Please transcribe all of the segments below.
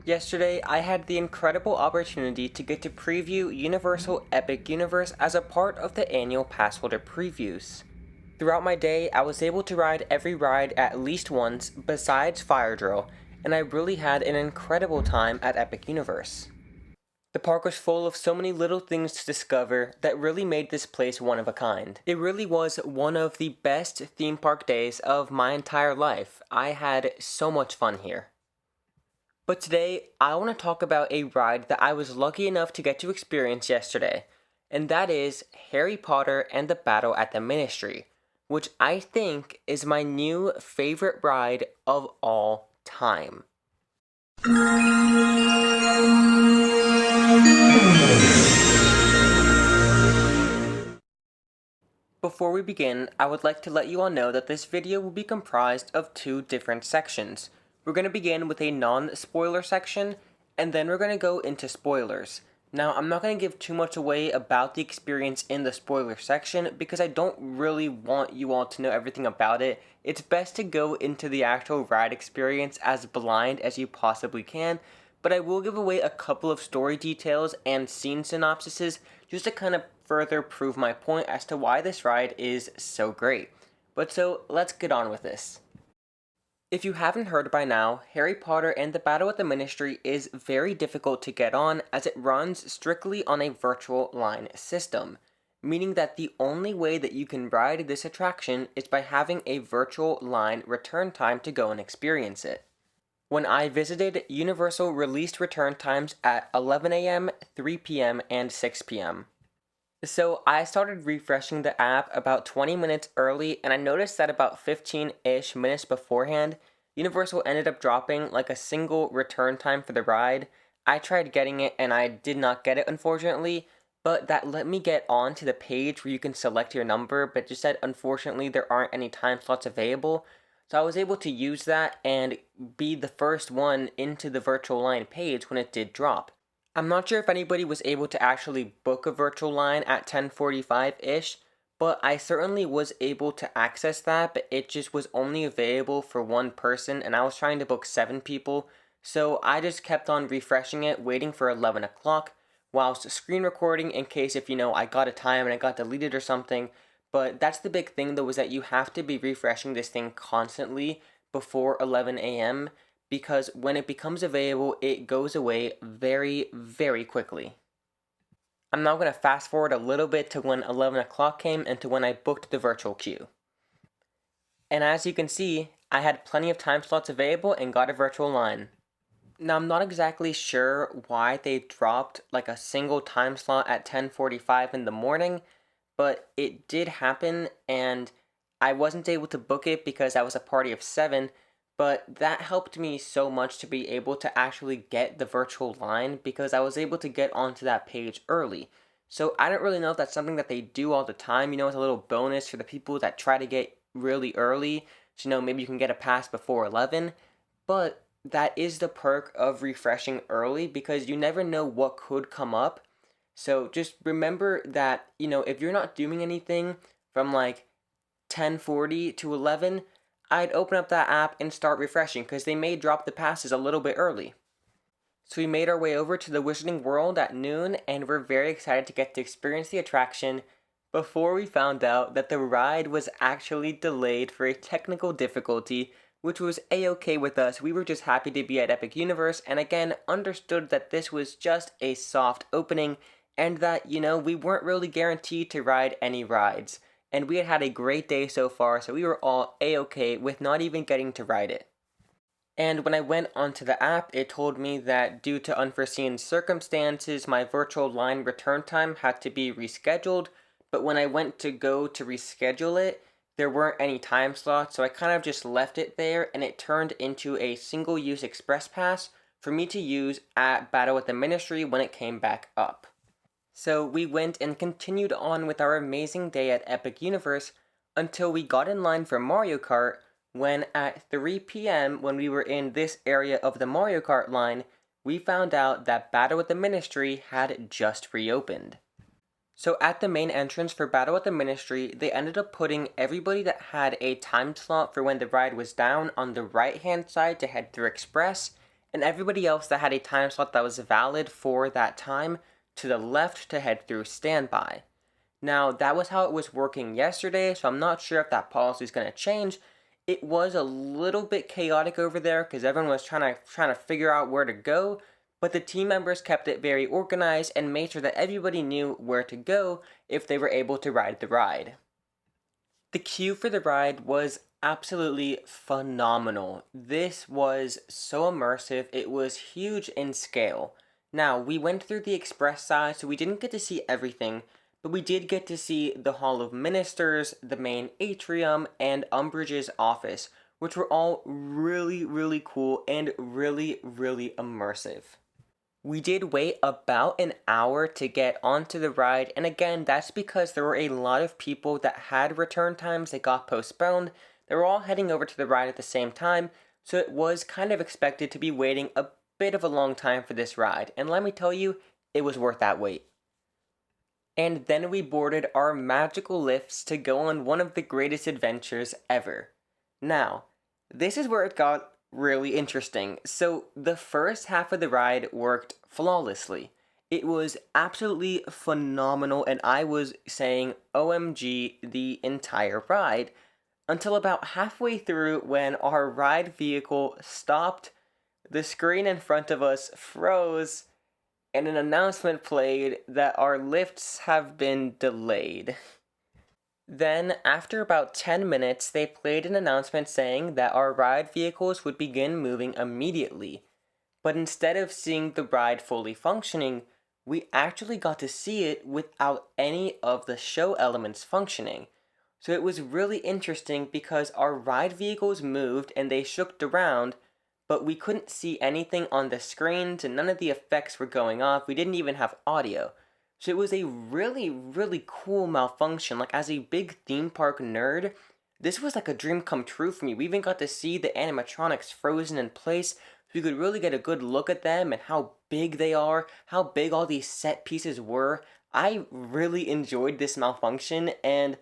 Yesterday, I had the incredible opportunity to get to preview Universal Epic Universe as a part of the annual Passholder previews. Throughout my day, I was able to ride every ride at least once besides Fire Drill, and I really had an incredible time at Epic Universe. The park was full of so many little things to discover that really made this place one of a kind. It really was one of the best theme park days of my entire life. I had so much fun here. But today, I want to talk about a ride that I was lucky enough to get to experience yesterday, and that is Harry Potter and the Battle at the Ministry, which I think is my new favorite ride of all time. Before we begin, I would like to let you all know that this video will be comprised of two different sections. We're going to begin with a non-spoiler section, and then we're going to go into spoilers. Now, I'm not going to give too much away about the experience in the spoiler section because I don't really want you all to know everything about it. It's best to go into the actual ride experience as blind as you possibly can, but I will give away a couple of story details and scene synopsises just to kind of further prove my point as to why this ride is so great. So let's get on with this. If you haven't heard by now, Harry Potter and the Battle at the Ministry is very difficult to get on as it runs strictly on a virtual line system, meaning that the only way that you can ride this attraction is by having a virtual line return time to go and experience it. When I visited, Universal released return times at 11 a.m., 3 p.m., and 6 p.m. So I started refreshing the app about 20 minutes early, and I noticed that about 15-ish minutes beforehand, Universal ended up dropping like a single return time for the ride. I tried getting it and I did not get it, unfortunately, but that let me get on to the page where you can select your number, but just said unfortunately there aren't any time slots available. So I was able to use that and be the first one into the virtual line page when it did drop. I'm not sure if anybody was able to actually book a virtual line at 10:45-ish, but I certainly was able to access that, but it just was only available for one person, and I was trying to book 7 people, so I just kept on refreshing it, waiting for 11 o'clock, whilst screen recording in case if I got a time and it got deleted or something. But that's the big thing though, is that you have to be refreshing this thing constantly before 11 a.m., because when it becomes available, it goes away very, very quickly. I'm now going to fast forward a little bit to when 11 o'clock came and to when I booked the virtual queue. And as you can see, I had plenty of time slots available and got a virtual line. Now, I'm not exactly sure why they dropped like a single time slot at 10:45 in the morning, but it did happen, and I wasn't able to book it because I was a party of 7, but that helped me so much to be able to actually get the virtual line because I was able to get onto that page early. So I don't really know if that's something that they do all the time. It's a little bonus for the people that try to get really early. So, maybe you can get a pass before 11. But that is the perk of refreshing early because you never know what could come up. So just remember that, if you're not doing anything from like 10:40 to 11, I'd open up that app and start refreshing because they may drop the passes a little bit early. So we made our way over to the Wizarding World at noon, and we're very excited to get to experience the attraction before we found out that the ride was actually delayed for a technical difficulty, which was a-okay with us. We were just happy to be at Epic Universe, and again, understood that this was just a soft opening, and that, we weren't really guaranteed to ride any rides. And we had had a great day so far, so we were all a-okay with not even getting to ride it. And when I went onto the app, it told me that due to unforeseen circumstances, my virtual line return time had to be rescheduled, but when I went to go to reschedule it, there weren't any time slots, so I kind of just left it there, and it turned into a single-use express pass for me to use at Battle at the Ministry when it came back up. So we went and continued on with our amazing day at Epic Universe until we got in line for Mario Kart when at 3 p.m. when we were in this area of the Mario Kart line, we found out that Battle at the Ministry had just reopened. So at the main entrance for Battle at the Ministry, they ended up putting everybody that had a time slot for when the ride was down on the right hand side to head through Express, and everybody else that had a time slot that was valid for that time to the left to head through standby. Now, that was how it was working yesterday, so I'm not sure if that policy is going to change. It was a little bit chaotic over there because everyone was trying to figure out where to go, but the team members kept it very organized and made sure that everybody knew where to go if they were able to ride the ride. The queue for the ride was absolutely phenomenal. This was so immersive, it was huge in scale. Now, we went through the express side, so we didn't get to see everything, but we did get to see the Hall of Ministers, the main atrium, and Umbridge's office, which were all really, really cool and really, really immersive. We did wait about an hour to get onto the ride, and again, that's because there were a lot of people that had return times that got postponed. They were all heading over to the ride at the same time, so it was kind of expected to be waiting a bit of a long time for this ride, and let me tell you, it was worth that wait. And then we boarded our magical lifts to go on one of the greatest adventures ever. Now, this is where it got really interesting. So, the first half of the ride worked flawlessly. It was absolutely phenomenal, and I was saying OMG the entire ride until about halfway through when our ride vehicle stopped, the screen in front of us froze, and an announcement played that our lifts have been delayed. Then, after about 10 minutes, they played an announcement saying that our ride vehicles would begin moving immediately. But instead of seeing the ride fully functioning, we actually got to see it without any of the show elements functioning. So it was really interesting because our ride vehicles moved and they shook around, but we couldn't see anything on the screens and none of the effects were going off. We didn't even have audio. So it was a really, really cool malfunction. Like, as a big theme park nerd, this was like a dream come true for me. We even got to see the animatronics frozen in place, so we could really get a good look at them and how big they are, how big all these set pieces were. I really enjoyed this malfunction, and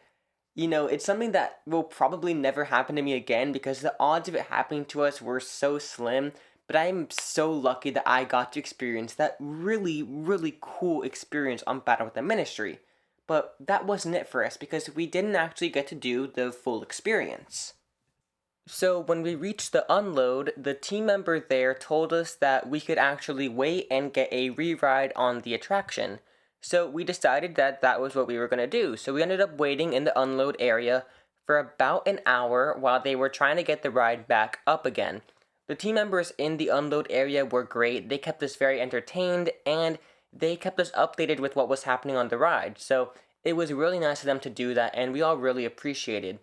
it's something that will probably never happen to me again because the odds of it happening to us were so slim. But I'm so lucky that I got to experience that really, really cool experience on Battle with the Ministry. But that wasn't it for us because we didn't actually get to do the full experience. So when we reached the unload, the team member there told us that we could actually wait and get a re-ride on the attraction. So we decided that that was what we were going to do. So we ended up waiting in the unload area for about an hour while they were trying to get the ride back up again. The team members in the unload area were great. They kept us very entertained and they kept us updated with what was happening on the ride. So it was really nice of them to do that and we all really appreciated.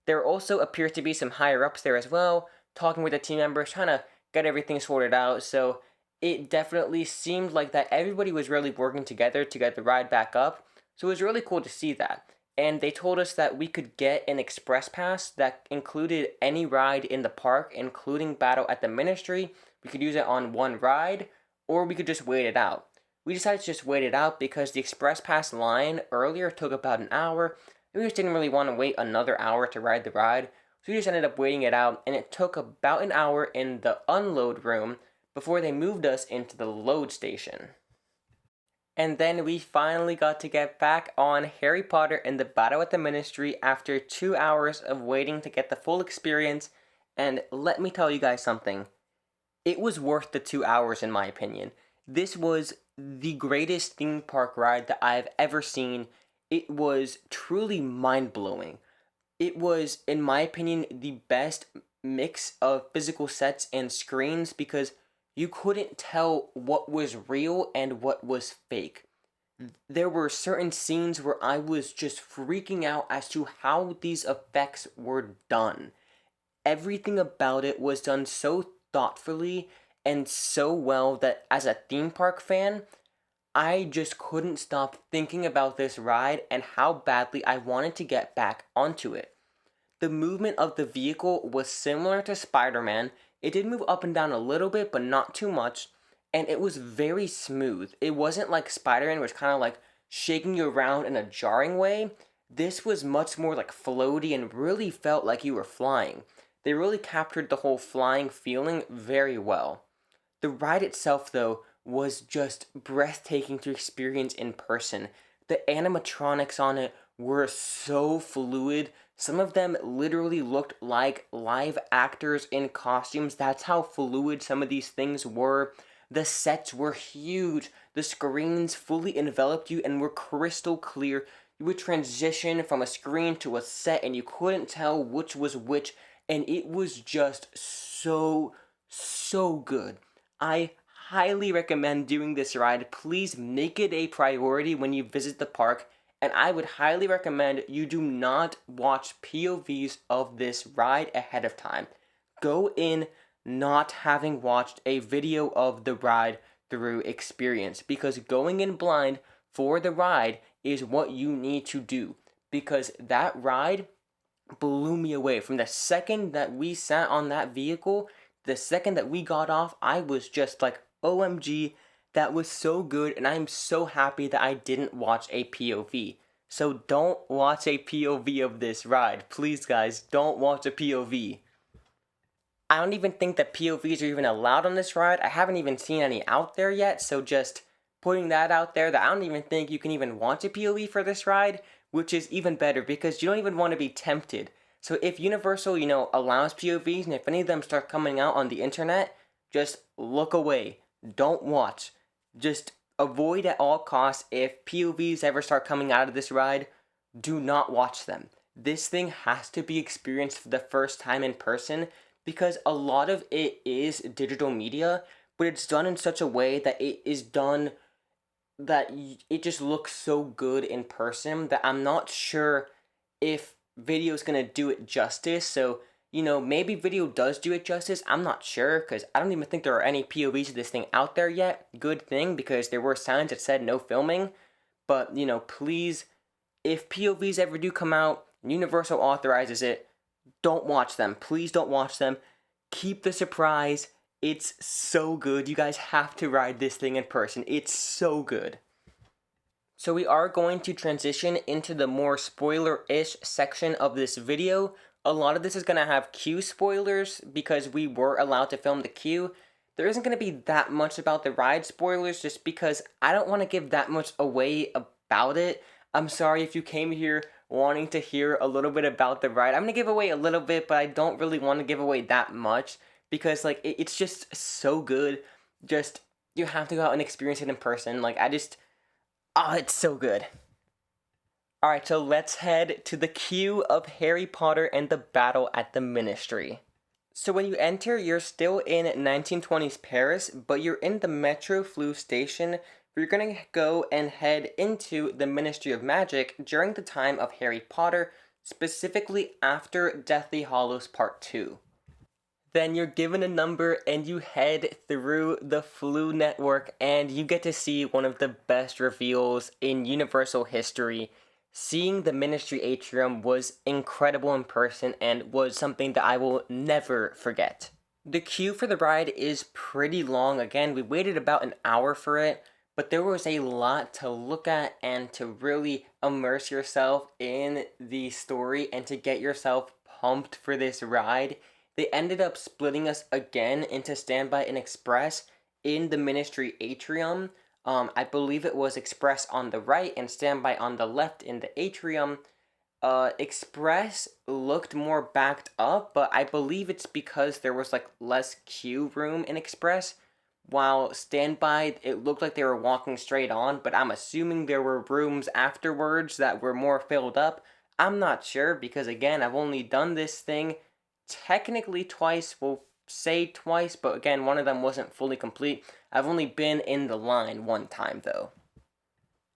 There also appears to be some higher ups there as well, talking with the team members, trying to get everything sorted out. So it definitely seemed like that everybody was really working together to get the ride back up. So it was really cool to see that. And they told us that we could get an express pass that included any ride in the park, including Battle at the Ministry. We could use it on one ride, or we could just wait it out. We decided to just wait it out because the express pass line earlier took about an hour. We just didn't really want to wait another hour to ride the ride, so we just ended up waiting it out, and it took about an hour in the unload room before they moved us into the load station. And then we finally got to get back on Harry Potter and the Battle at the Ministry after 2 hours of waiting to get the full experience, and let me tell you guys something. It was worth the 2 hours in my opinion. This was the greatest theme park ride that I've ever seen. It was truly mind-blowing. It was, in my opinion, the best mix of physical sets and screens because you couldn't tell what was real and what was fake. There were certain scenes where I was just freaking out as to how these effects were done. Everything about it was done so thoughtfully and so well that as a theme park fan, I just couldn't stop thinking about this ride and how badly I wanted to get back onto it. The movement of the vehicle was similar to Spider-Man. It did move up and down a little bit, but not too much, and it was very smooth. It wasn't like Spider-Man, which kind of like shaking you around in a jarring way. This was much more like floaty and really felt like you were flying. They really captured the whole flying feeling very well. The ride itself, though, was just breathtaking to experience in person. The animatronics on it were so fluid. Some of them literally looked like live actors in costumes. That's how fluid some of these things were. The sets were huge. The screens fully enveloped you and were crystal clear. You would transition from a screen to a set and you couldn't tell which was which, and it was just so good. I highly recommend doing this ride. Please make it a priority when you visit the park, and I would highly recommend you do not watch POVs of this ride ahead of time. Go in not having watched a video of the ride through experience, because going in blind for the ride is what you need to do, because that ride blew me away. From the second that we sat on that vehicle, the second that we got off, I was just like, OMG, that was so good, and I'm so happy that I didn't watch a POV. So don't watch a POV of this ride. Please, guys, don't watch a POV. I don't even think that POVs are even allowed on this ride. I haven't even seen any out there yet, so just putting that out there, that I don't even think you can even watch a POV for this ride, which is even better because you don't even want to be tempted. So if Universal, allows POVs, and if any of them start coming out on the internet, just look away. Don't watch. Just avoid at all costs. If POVs ever start coming out of this ride, do not watch them. This thing has to be experienced for the first time in person, because a lot of it is digital media, but it's done in such a way that it is done that it just looks so good in person that I'm not sure if video is going to do it justice. So, maybe video does do it justice. I'm not sure, because I don't even think there are any POVs of this thing out there yet. Good thing, because there were signs that said no filming. But, please, if POVs ever do come out, Universal authorizes it, don't watch them. Please don't watch them. Keep the surprise. It's so good. You guys have to ride this thing in person. It's so good. So we are going to transition into the more spoiler-ish section of this video. A lot of this is going to have queue spoilers because we were allowed to film the queue. There isn't going to be that much about the ride spoilers just because I don't want to give that much away about it. I'm sorry if you came here wanting to hear a little bit about the ride. I'm going to give away a little bit, but I don't really want to give away that much because, it's just so good. Just, you have to go out and experience it in person. It's so good. Alright, so let's head to the queue of Harry Potter and the Battle at the Ministry. So when you enter, you're still in 1920s Paris, but you're in the Metro Flou station. We're going to go and head into the Ministry of Magic during the time of Harry Potter, specifically after Deathly Hallows Part 2. Then you're given a number and you head through the Floo network and you get to see one of the best reveals in Universal history. Seeing the Ministry Atrium was incredible in person and was something that I will never forget. The queue for the ride is pretty long. Again, we waited about an hour for it, but there was a lot to look at and to really immerse yourself in the story and to get yourself pumped for this ride. They ended up splitting us again into Standby and Express in the Ministry Atrium. I believe it was Express on the right and Standby on the left in the Atrium. Express looked more backed up, but I believe it's because there was less queue room in Express, while Standby, it looked like they were walking straight on, but I'm assuming there were rooms afterwards that were more filled up. I'm not sure, because again, I've only done this thing technically twice, we'll say twice, but again, one of them wasn't fully complete. I've only been in the line one time, though.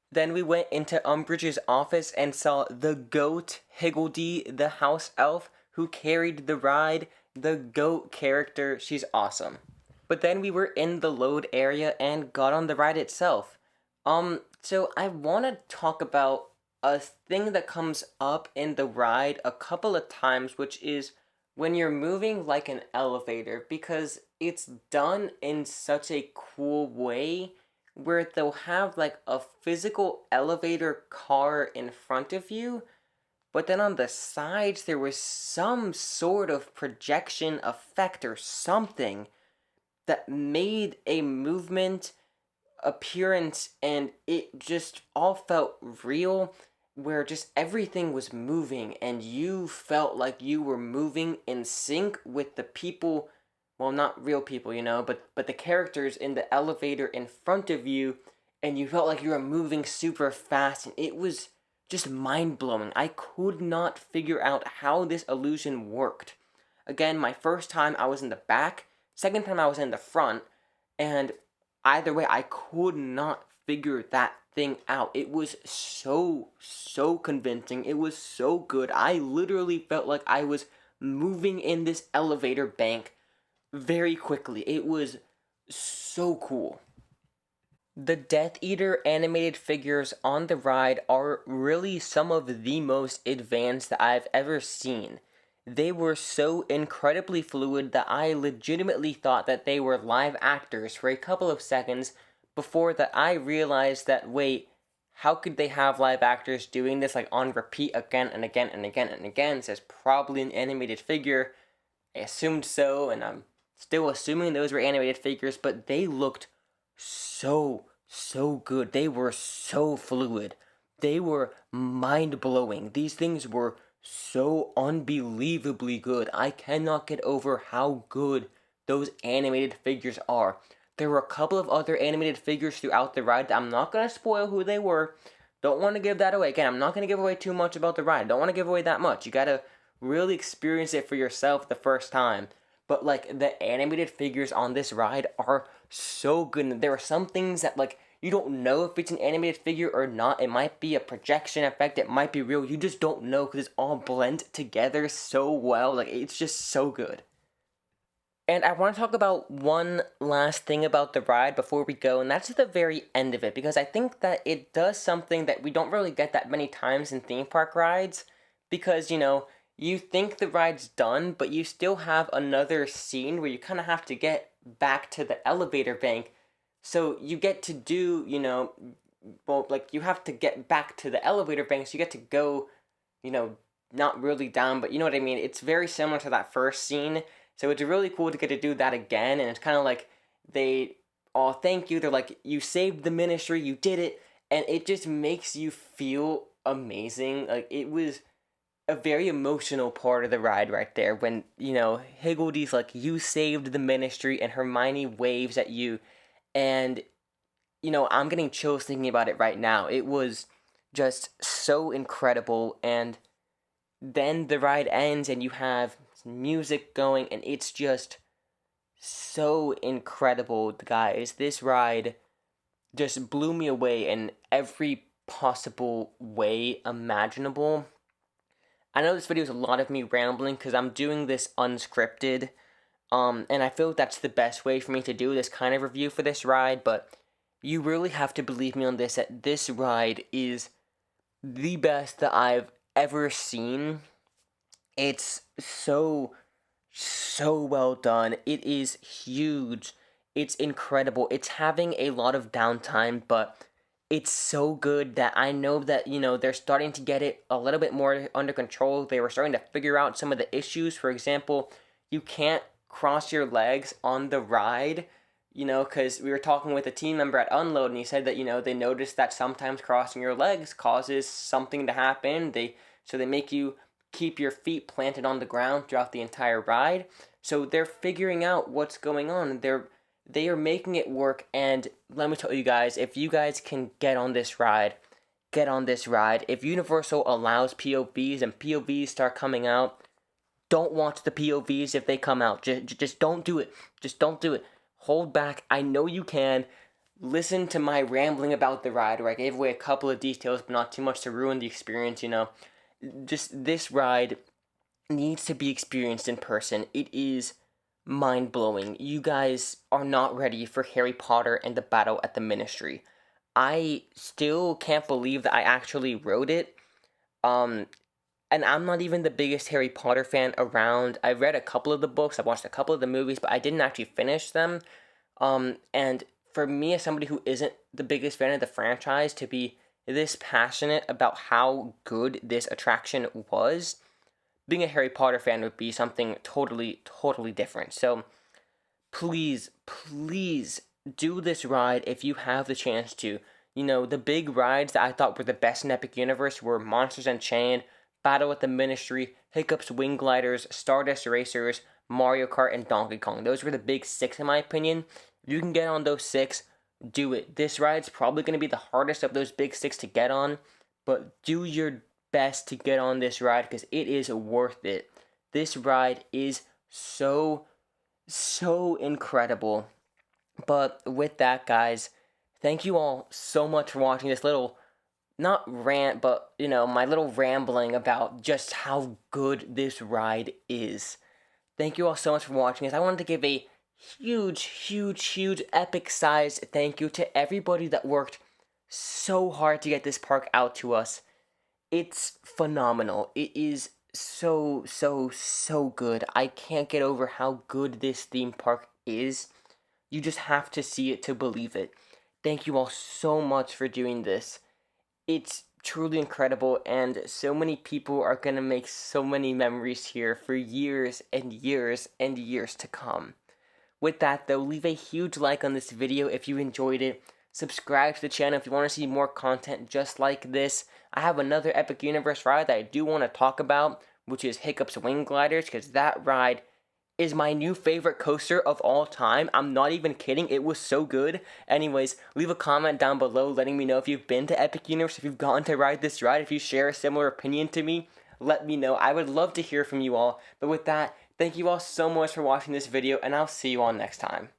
Then we went into Umbridge's office and saw the goat, Higgledy, the house elf, who carried the ride. The goat character, she's awesome. But then we were in the load area and got on the ride itself. So I want to talk about a thing that comes up in the ride a couple of times, which is when you're moving like an elevator, because it's done in such a cool way where they'll have a physical elevator car in front of you, but then on the sides there was some sort of projection effect or something. that made a movement appearance, and it just all felt real, where just everything was moving and you felt like you were moving in sync with the people, well, not real people, but the characters in the elevator in front of you, and you felt like you were moving super fast, and it was just mind-blowing. I could not figure out how this illusion worked. Again, my first time I was in the back, second time I was in the front, and either way, I could not figure that thing out. It was so convincing. It was so good. I literally felt like I was moving in this elevator bank very quickly. It was so cool. The Death Eater animated figures on the ride are really some of the most advanced that I've ever seen. They were so incredibly fluid that I legitimately thought that they were live actors for a couple of seconds before that I realized that, wait, how could they have live actors doing this like on repeat again and again and again and again? It says probably an animated figure. I assumed so, and I'm still assuming those were animated figures, but they looked so good. They were so fluid. They were mind-blowing. These things were so unbelievably good. I cannot get over how good those animated figures are. There were a couple of other animated figures throughout the ride. I'm not going to spoil who they were. Don't want to give that away. Again, I'm not going to give away too much about the ride. Don't want to give away that much. You got to really experience it for yourself the first time. But like the animated figures on this ride are so good. And there are some things that like you don't know if it's an animated figure or not. It might be a projection effect. It might be real. You just don't know because it's all blend together so well. Like it's just so good. And I want to talk about one last thing about the ride before we go, and that's at the very end of it, because I think that it does something that we don't really get that many times in theme park rides, because, you think the ride's done, but you still have another scene where you kind of have to get back to the elevator bank, so you get to do, well, like, you have to get back to the elevator bank, so you get to go, you know, not really down, but you know what I mean? It's very similar to that first scene. So it's really cool to get to do that again. And it's kind of like they, oh, thank you. They're like, you saved the ministry, you did it. And it just makes you feel amazing. Like it was a very emotional part of the ride right there when, Higgledy's like, you saved the ministry, and Hermione waves at you. And, I'm getting chills thinking about it right now. It was just so incredible. And then the ride ends and you have music going, and it's just so incredible, guys. This ride just blew me away in every possible way imaginable. I know this video is a lot of me rambling because I'm doing this unscripted, and I feel that's the best way for me to do this kind of review for this ride, but you really have to believe me on this, that this ride is the best that I've ever seen. It's so well done. It is huge. It's incredible. It's having a lot of downtime, but it's so good that I know that, they're starting to get it a little bit more under control. They were starting to figure out some of the issues. For example, you can't cross your legs on the ride, because we were talking with a team member at Unload, and he said that, they noticed that sometimes crossing your legs causes something to happen. So they make you keep your feet planted on the ground throughout the entire ride. So they're figuring out what's going on. They are making it work, and let me tell you guys, if you guys can get on this ride, get on this ride. If Universal allows POVs and POVs start coming out, don't watch the POVs if they come out. Just don't do it. Just don't do it. Hold back. I know you can. Listen to my rambling about the ride, where I gave away a couple of details, but not too much to ruin the experience, Just this ride needs to be experienced in person. It is mind-blowing. You guys are not ready for Harry Potter and the Battle at the Ministry. I still can't believe that I actually wrote it. And I'm not even the biggest Harry Potter fan around. I read a couple of the books, I watched a couple of the movies, but I didn't actually finish them. And for me, as somebody who isn't the biggest fan of the franchise, to be this passionate about how good this attraction was, being a Harry Potter fan would be something totally different. So please, please do this ride if you have the chance to. You know, the big rides that I thought were the best in Epic Universe were Monsters Unchained, Battle with the Ministry, Hiccup's Wing Gliders, Stardust Racers, Mario Kart, and Donkey Kong. Those were the big six in my opinion. If you can get on those six, do it. This ride's probably going to be the hardest of those big six to get on, but do your best to get on this ride because it is worth it. This ride is so incredible. But with that, guys, thank you all so much for watching this little, not rant, but, you know, my little rambling about just how good this ride is. Thank you all so much for watching this. I wanted to give a huge, epic-sized thank you to everybody that worked so hard to get this park out to us. It's phenomenal. It is so good. I can't get over how good this theme park is. You just have to see it to believe it. Thank you all so much for doing this. It's truly incredible, and so many people are going to make so many memories here for years and years and years to come. With that, though, leave a huge like on this video if you enjoyed it. Subscribe to the channel if you want to see more content just like this. I have another Epic Universe ride that I do want to talk about, which is Hiccup's Wing Gliders, because that ride is my new favorite coaster of all time. I'm not even kidding. It was so good. Anyways, leave a comment down below letting me know if you've been to Epic Universe, if you've gotten to ride this ride, if you share a similar opinion to me. Let me know. I would love to hear from you all. But with that, thank you all so much for watching this video, and I'll see you all next time.